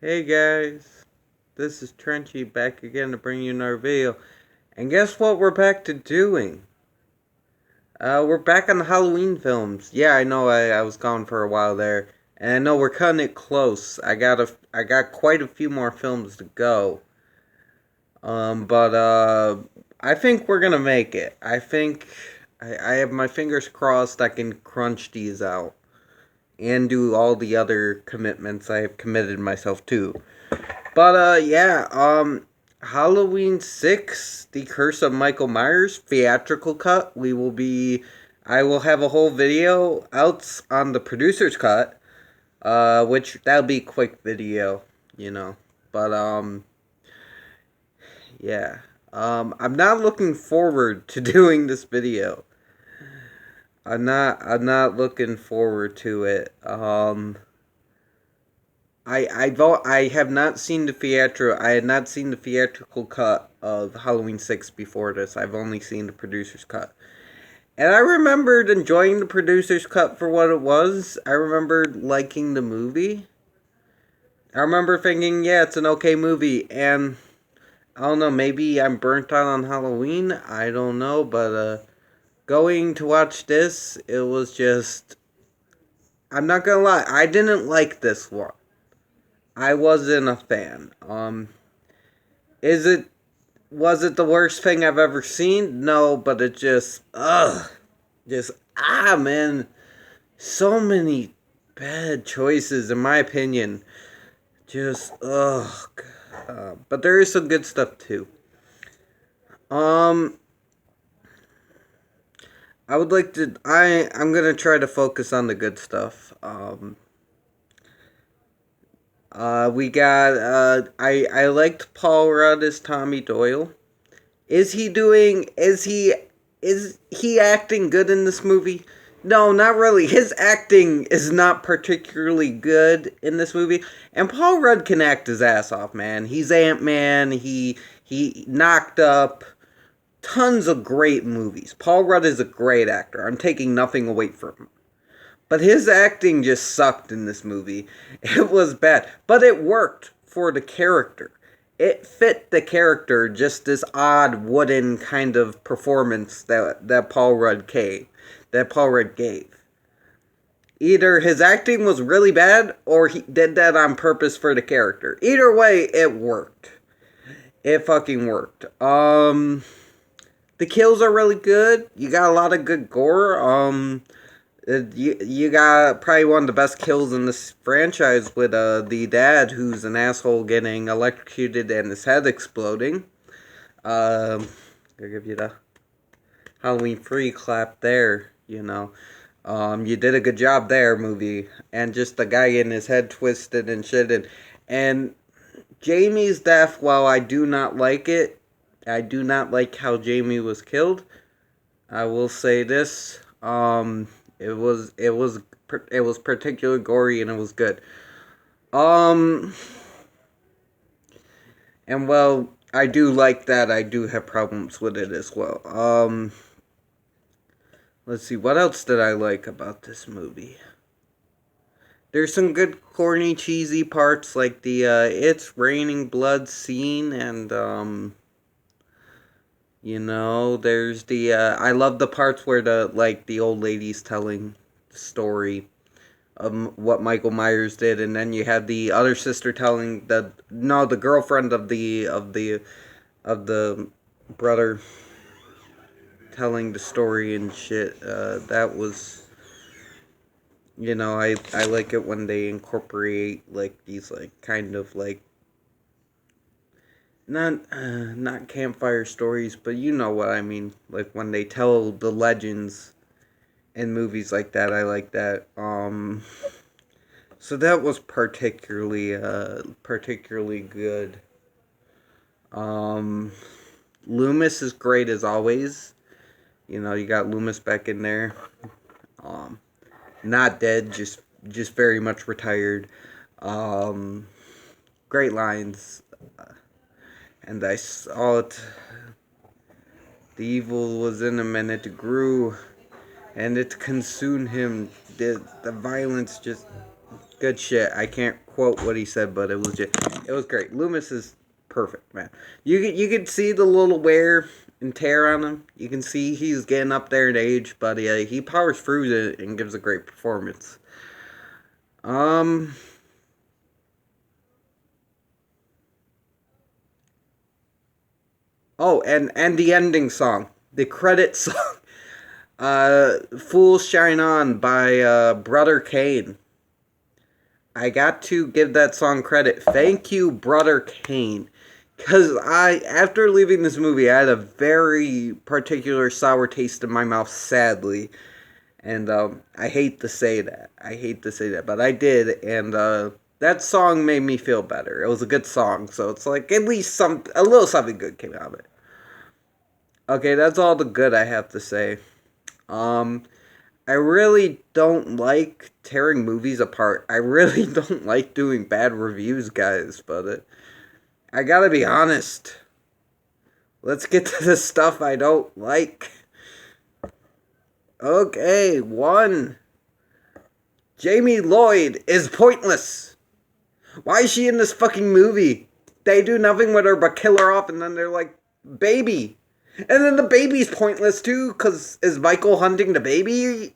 Hey guys, this is Trenchy back again to bring you another video. And guess what we're back to doing? We're back on the Halloween films. Yeah, I know I was gone for a while there. And I know we're cutting it close. I got quite a few more films to go. But I think we're gonna make it. I have my fingers crossed I can crunch these out. And do all the other commitments I have committed myself to. But yeah, Halloween 6, The Curse of Michael Myers, theatrical cut. I will have a whole video out on the producer's cut, which that'll be a quick video, you know. But yeah. I'm not looking forward to doing this video. I'm not looking forward to it. I have not seen the theatrical. I had not seen the theatrical cut of Halloween 6 before this. I've only seen the producer's cut. And I remembered enjoying the producer's cut for what it was. I remembered liking the movie. I remember thinking, yeah, it's an okay movie. And I don't know, maybe I'm burnt out on Halloween. I don't know, but going to watch this, it was just, I'm not gonna lie, I didn't like this one. I wasn't a fan. Is it Was it the worst thing I've ever seen? No, but it just man, so many bad choices in my opinion. Just but there is some good stuff too. Um, I would like to. I'm gonna try to focus on the good stuff. We got. I liked Paul Rudd as Tommy Doyle. Is he acting good in this movie? No, not really. His acting is not particularly good in this movie. And Paul Rudd can act his ass off, man. He's Ant-Man. He knocked up tons of great movies. Paul Rudd is a great actor. I'm taking nothing away from him. But his acting just sucked in this movie. It was bad. But it worked for the character. It fit the character, just this odd wooden kind of performance that Paul Rudd gave. Either his acting was really bad or he did that on purpose for the character. Either way, it worked. It fucking worked. The kills are really good. You got a lot of good gore. You got probably one of the best kills in this franchise with the dad who's an asshole getting electrocuted and his head exploding. I'll give you the Halloween free clap there, you know. You did a good job there, movie. And just the guy getting his head twisted and shit. And Jamie's death, while I do not like it, I do not like how Jamie was killed. I will say this. It was particularly gory and it was good. And well, I do like that. I do have problems with it as well. Let's see, what else did I like about this movie? There's some good corny, cheesy parts like the it's raining blood scene and you know, there's the I love the parts where the old lady's telling the story of what Michael Myers did, and then you have the other sister telling the girlfriend of the brother telling the story and shit. That was, you know, I like it when they incorporate like these like kind of like not campfire stories, but you know what I mean. Like when they tell the legends in movies like that, I like that. So that was particularly good. Loomis is great as always. You know, you got Loomis back in there. Not dead, just very much retired. Great lines. And I saw it. The evil was in him and it grew. And it consumed him. The violence just... Good shit. I can't quote what he said, but it was great. Loomis is perfect, man. You could see the little wear and tear on him. You can see he's getting up there in age, but he powers through it and gives a great performance. Oh, and the ending song, the credit song, "Fools Shine On" by Brother Kane. I got to give that song credit. Thank you, Brother Kane. Because after leaving this movie, I had a very particular sour taste in my mouth, sadly. And I hate to say that. But I did. And that song made me feel better. It was a good song. So it's like at least a little something good came out of it. Okay, that's all the good I have to say. Um, I really don't like tearing movies apart. I really don't like doing bad reviews, guys, but I gotta be honest. Let's get to the stuff I don't like. Okay, 1. Jamie Lloyd is pointless. Why is she in this fucking movie? They do nothing with her but kill her off, and then they're like, baby. And then the baby's pointless too, because is Michael hunting the baby?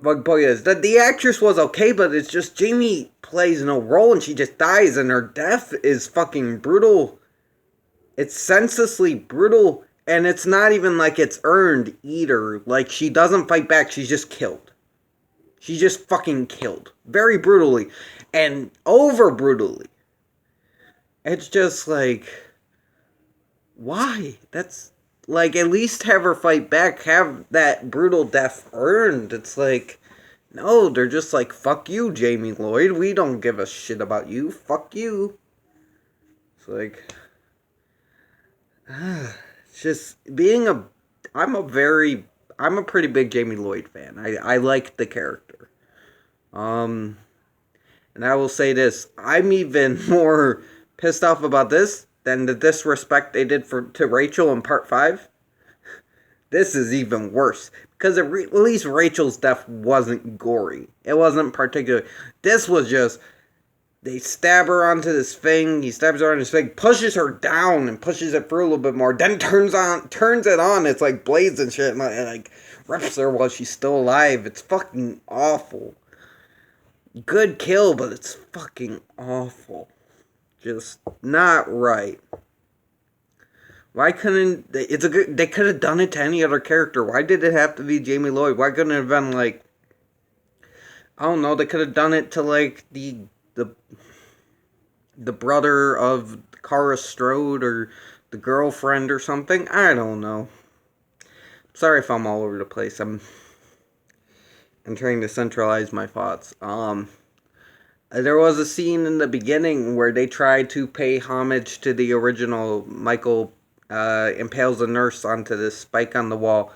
But point is, the actress was okay, but it's just Jamie plays no role and she just dies, and her death is fucking brutal. It's senselessly brutal, and it's not even like it's earned either. Like, she doesn't fight back, she's just killed. She's just fucking killed. Very brutally. And over brutally. It's just like, why? That's like, at least have her fight back, have that brutal death earned. It's like, no, they're just like, fuck you, Jamie Lloyd. We don't give a shit about you. Fuck you. It's like, it's just I'm a pretty big Jamie Lloyd fan. I like the character. And I will say this, I'm even more pissed off about this than the disrespect they did to Rachel in part 5. This is even worse. Because at least Rachel's death wasn't gory. It wasn't particular. This was just, they stab her onto this thing. He stabs her on his thing, pushes her down and pushes it through a little bit more. Then turns it on. It's like blades and shit. And like rips her while she's still alive. It's fucking awful. Good kill, but it's fucking awful. Just not right. Why couldn't they? They could have done it to any other character. Why did it have to be Jamie Lloyd? Why couldn't it have been like, I don't know, they could have done it to like the brother of Cara Strode or the girlfriend or something. I don't know. Sorry if I'm all over the place. I'm trying to centralize my thoughts. There was a scene in the beginning where they tried to pay homage to the original. Michael impales a nurse onto this spike on the wall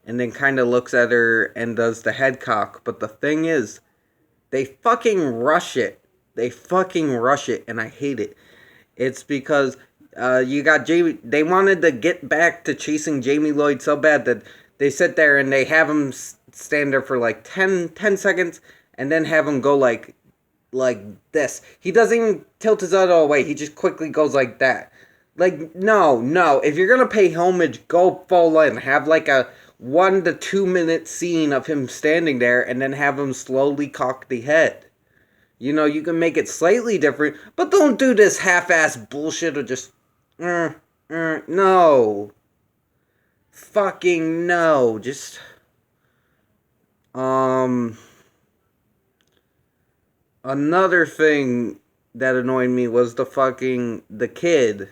and then kind of looks at her and does the head cock. But the thing is, they fucking rush it. And I hate it. It's because you got Jamie. They wanted to get back to chasing Jamie Lloyd so bad that they sit there and they have him stand there for like 10 seconds and then have him go like this. He doesn't even tilt his head all the way. He just quickly goes like that. Like, no. If you're gonna pay homage, go full in. Have like a 1 to 2 minute scene of him standing there and then have him slowly cock the head. You know, you can make it slightly different, but don't do this half-ass bullshit of just, no. Fucking no. Just, another thing that annoyed me was the kid.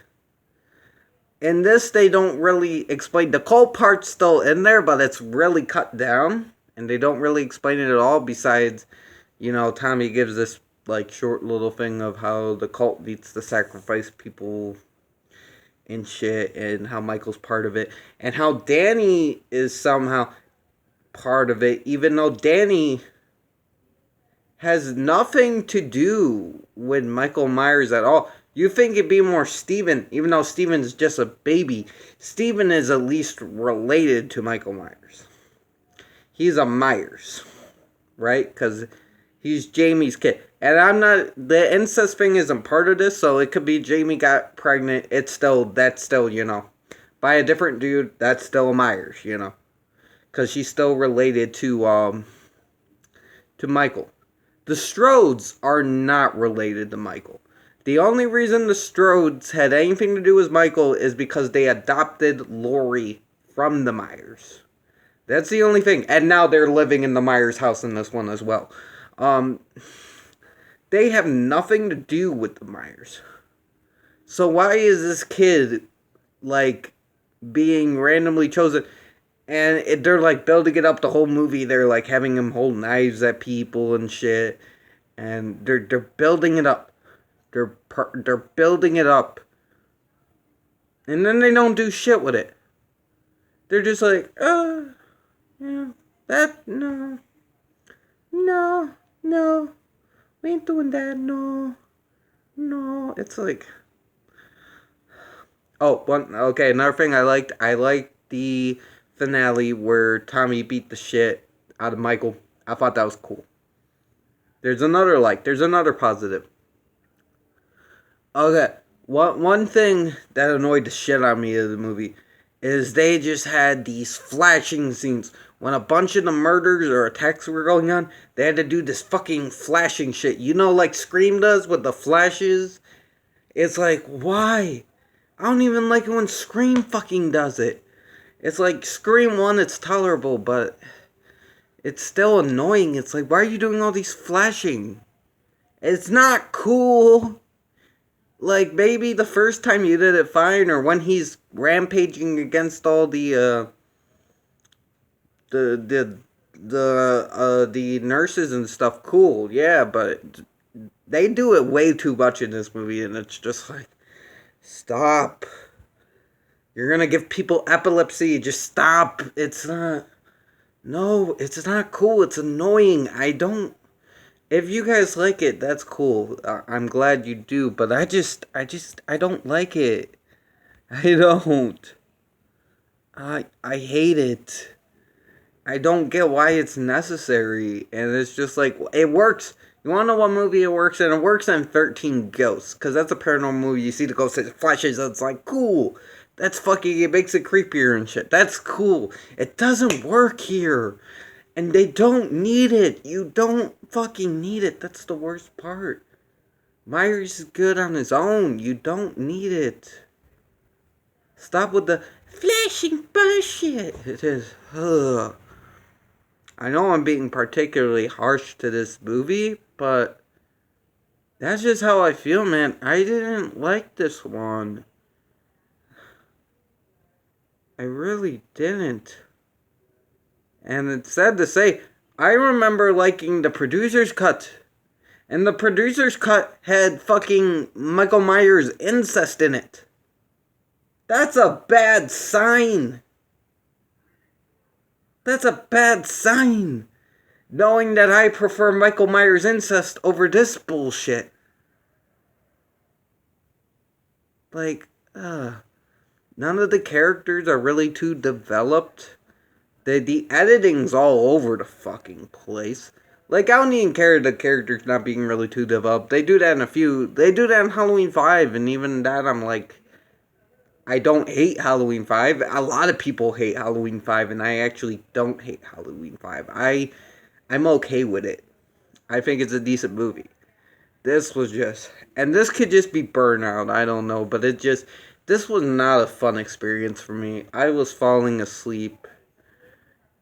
In this, they don't really explain, the cult part's still in there, but it's really cut down, and they don't really explain it at all, besides, you know, Tommy gives this, like, short little thing of how the cult needs to sacrifice people and shit, and how Michael's part of it, and how Danny is somehow part of it, even though Danny has nothing to do with Michael Myers at all. You think it'd be more Steven, even though Steven's just a baby. Steven is at least related to Michael Myers. He's a Myers, right? Because He's Jamie's kid. And I'm not, the incest thing isn't part of this, so it could be Jamie got pregnant. That's still, by a different dude, that's still a Myers, because she's still related to Michael. The Strodes are not related to Michael. The only reason the Strodes had anything to do with Michael is because they adopted Lori from the Myers. That's the only thing. And now they're living in the Myers house in this one as well. They have nothing to do with the Myers. So why is this kid, being randomly chosen? And they're, building it up the whole movie. They're, having him hold knives at people and shit. And they're building it up. They're building it up. And then they don't do shit with it. They're just like, yeah, no, we ain't doing that, no. It's like, another thing I liked the finale where Tommy beat the shit out of Michael. I thought that was cool. There's another positive. Okay, one thing that annoyed the shit out of me of the movie is they just had these flashing scenes. When a bunch of the murders or attacks were going on, they had to do this fucking flashing shit. Like Scream does with the flashes? It's like, why? I don't even like it when Scream fucking does it. It's like, Scream 1, it's tolerable, but it's still annoying. It's like, why are you doing all these flashing? It's not cool. Maybe the first time you did it, fine, or when he's rampaging against all the nurses and stuff, cool, yeah, but they do it way too much in this movie, and it's just like, stop. You're gonna give people epilepsy, just stop. It's not cool, it's annoying. If you guys like it, that's cool. I'm glad you do, but I don't like it. I don't. I hate it. I don't get why it's necessary, and it's just like, it works. You wanna know what movie it works in? It works in 13 Ghosts, because that's a paranormal movie. You see the ghost, it flashes, it's like, cool. That's fucking, it makes it creepier and shit. That's cool. It doesn't work here. And they don't need it. You don't fucking need it. That's the worst part. Myers is good on his own. You don't need it. Stop with the flashing bullshit. It is, ugh. I know I'm being particularly harsh to this movie, but that's just how I feel, man. I didn't like this one. I really didn't. And it's sad to say, I remember liking the producer's cut. And the producer's cut had fucking Michael Myers incest in it. That's a bad sign. That's a bad sign. Knowing that I prefer Michael Myers incest over this bullshit. None of the characters are really too developed. The editing's all over the fucking place. I don't even care the characters not being really too developed. They do that they do that in Halloween 5, and even that I'm like, I don't hate Halloween 5. A lot of people hate Halloween 5, and I actually don't hate Halloween 5. I'm okay with it. I think it's a decent movie. This was just, and this could just be burnout, I don't know, but this was not a fun experience for me. I was falling asleep.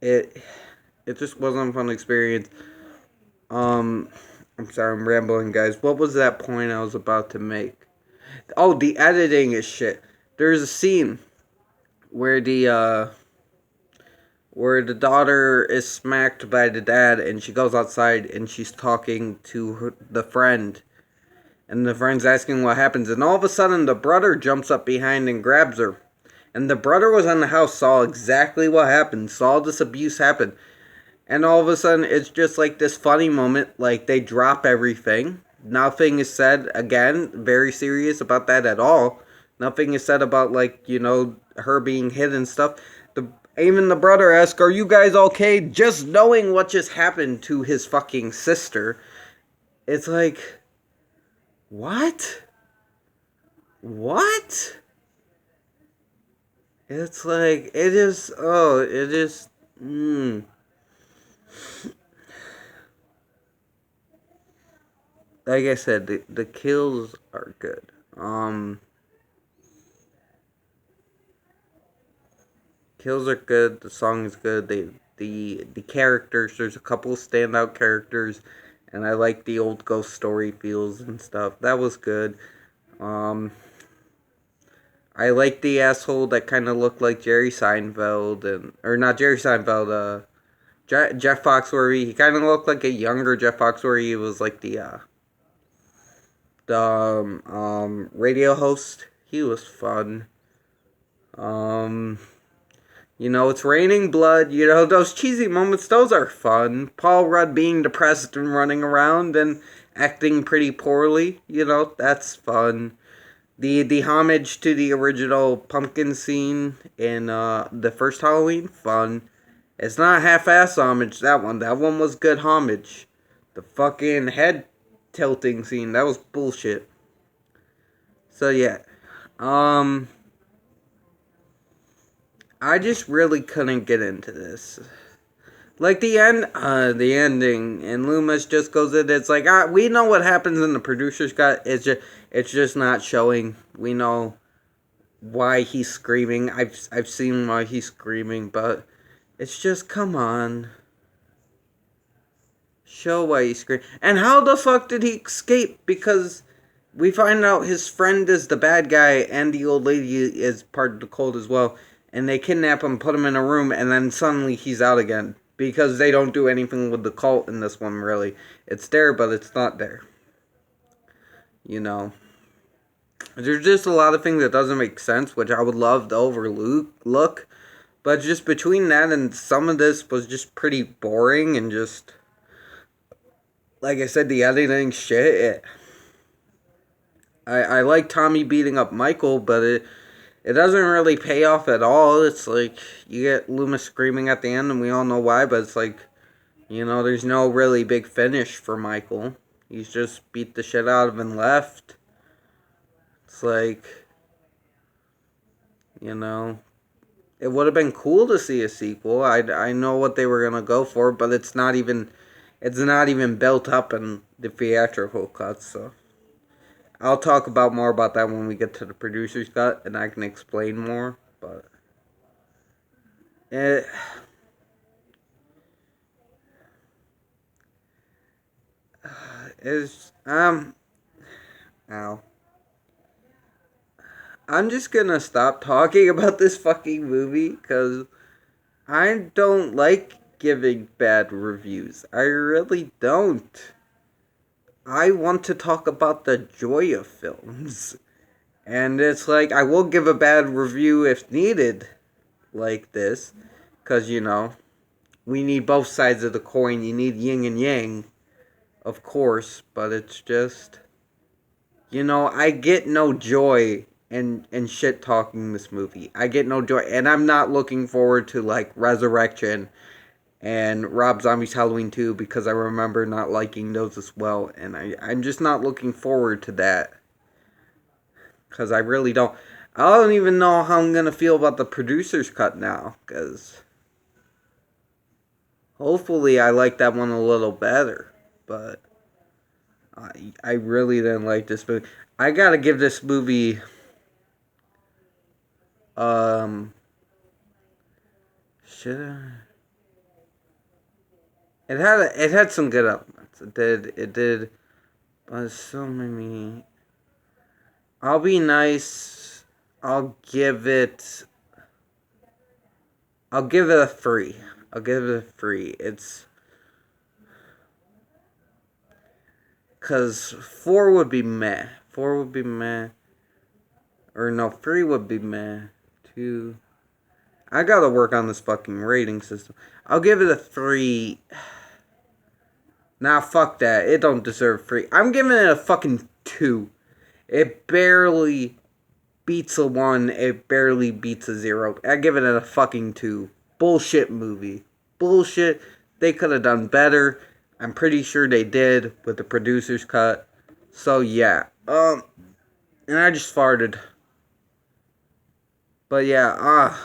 It just wasn't a fun experience. I'm sorry, I'm rambling, guys. What was that point I was about to make? Oh, the editing is shit. There's a scene where the daughter is smacked by the dad, and she goes outside and she's talking to the friend, and the friend's asking what happens, and all of a sudden the brother jumps up behind and grabs her. And the brother was in the house, saw exactly what happened, saw this abuse happen. And all of a sudden, it's just like this funny moment, they drop everything. Nothing is said, again, very serious about that at all. Nothing is said about, her being hit and stuff. Even the brother asks, are you guys okay? Just knowing what just happened to his fucking sister. It's like, what? What? It's like, it is, oh, it is, Like I said, the kills are good. Kills are good. The song is good. The characters. There's a couple of standout characters, and I like the old ghost story feels and stuff. That was good. Um, I like the asshole that kind of looked like Jerry Seinfeld and or not Jerry Seinfeld. Jeff Foxworthy. He kind of looked like a younger Jeff Foxworthy. He was like the radio host. He was fun. Um, it's raining blood. Those cheesy moments, those are fun. Paul Rudd being depressed and running around and acting pretty poorly, that's fun. The homage to the original pumpkin scene in the first Halloween, fun. It's not half-ass homage, that one. That one was good homage. The fucking head tilting scene, that was bullshit. So yeah. I just really couldn't get into this. Like the ending, and Loomis just goes in. It's like we know what happens in the producer's cut. It's just not showing. We know why he's screaming. I've seen why he's screaming, but it's just come on, show why he's screaming. And how the fuck did he escape? Because we find out his friend is the bad guy, and the old lady is part of the cult as well. And they kidnap him, put him in a room, and then suddenly he's out again. Because they don't do anything with the cult in this one, really. It's there, but it's not there. There's just a lot of things that doesn't make sense, which I would love to overlook. But just between that and some of this was just pretty boring and just... Like I said, the editing shit. I like Tommy beating up Michael, but it doesn't really pay off at all. It's like, you get Loomis screaming at the end, and we all know why, but it's like, there's no really big finish for Michael. He's just beat the shit out of him and left. It's like, it would have been cool to see a sequel. I know what they were going to go for, but it's not even built up in the theatrical cut, so... I'll talk more about that when we get to the producer's cut, and I can explain more, but... It... Is... Ow. I'm just gonna stop talking about this fucking movie, because I don't like giving bad reviews. I really don't. I want to talk about the joy of films. And it's like, I will give a bad review if needed, like this. Because, we need both sides of the coin. You need yin and yang, of course. But it's just, I get no joy in shit talking this movie. I get no joy. And I'm not looking forward to, like, Resurrection and Rob Zombie's Halloween 2, because I remember not liking those as well. And I'm just not looking forward to that. Because I really don't. I don't even know how I'm going to feel about the producer's cut now. Because hopefully I like that one a little better. But I really didn't like this movie. I got to give this movie... Should I... It had some good elements. It did, but so many. I'll be nice. I'll give it a 3. I'll give it a 3. It's because 4 would be meh. 4 would be meh. Or no, 3 would be meh. 2. I gotta work on this fucking rating system. I'll give it a 3. Nah, fuck that. It don't deserve 3. I'm giving it a fucking 2. It barely beats a 1. It barely beats a 0. I give it a fucking 2. Bullshit movie. Bullshit. They could have done better. I'm pretty sure they did with the producer's cut. So yeah. And I just farted. But yeah,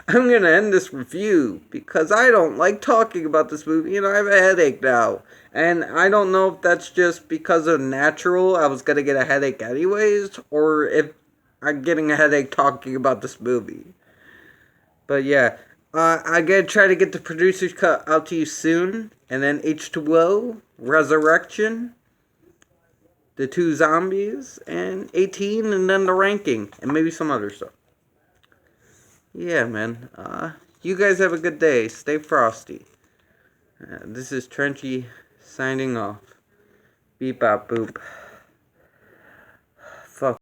I'm gonna end this review because I don't like talking about this movie. You know, I have a headache now. And I don't know if that's just because of natural, I was gonna get a headache anyways, or if I'm getting a headache talking about this movie. But yeah, I'm gonna try to get the producer's cut out to you soon. And then H2O, Resurrection, the two zombies, and 18, and then the ranking, and maybe some other stuff. Yeah, man. You guys have a good day. Stay frosty. This is Trenchy signing off. Beep bop boop. Fuck.